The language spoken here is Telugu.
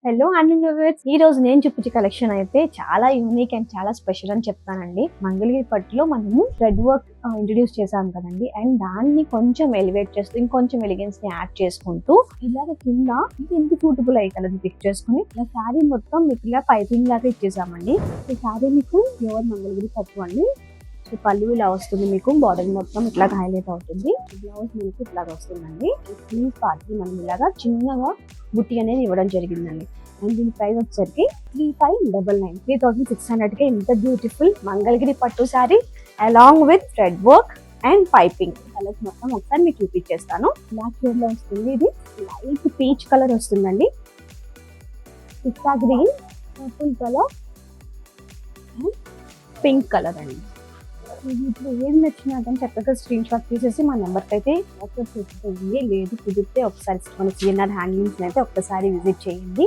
హలో అండ్ లవర్స్, ఈ రోజు నేను చూపించే కలెక్షన్ అయితే చాలా యూనిక్ అండ్ చాలా స్పెషల్ అని చెప్తానండి. మంగళగిరి పట్టులో మనము థ్రెడ్ వర్క్ ఇంట్రడ్యూస్ చేసాం కదండి, అండ్ దాన్ని కొంచెం ఎలివేట్ చేస్తూ ఇంకొంచెం ఎలిగెన్స్ ని యాడ్ చేసుకుంటూ ఇలాగ కింద ఇంత సూటబుల్ అయ్యి కలర్ పిక్ చేసుకుని ఇలా శారీ మొత్తం మీకు ఇలా పైపింగ్ లాగా ఇచ్చేసామండి. ఈ శారీ మీకు ప్యూర్ మంగళగిరి పట్టు అండి. సో పళ్ళు ఇలా వస్తుంది, మీకు బార్డర్ మొత్తం ఇట్లా హైలైట్ అవుతుంది. బ్లౌజ్ మీకు ఇట్లాగా వస్తుందండి. ఈ పార్ట్ మనం ఇలాగా చిన్నగా బుట్టి అనేది ఇవ్వడం జరిగిందండి. అండ్ దీని ప్రైస్ వచ్చేసరికి 3599 3600 కి ఇంత బ్యూటిఫుల్ మంగళగిరి పట్టు sari along with thread work and piping colours మొత్తం ఒకసారి మీకు చూపించేస్తాను. బ్లాక్ షేడ్ లో వస్తుంది, ఇది లైట్ పీచ్ కలర్ వస్తుందండి, పిస్తా green, purple colour and pink colour అండి. ఇప్పుడు ఏది నచ్చినా కానీ చక్కగా స్క్రీన్ షాట్ తీసేసి మా నెంబర్కి అయితే వాట్సాప్ చేసేయండి. లేదు కుదిరితే ఒకసారి మన సిఎన్ఆర్ హ్యాండ్లూమ్స్ అయితే ఒక్కసారి విజిట్ చేయండి.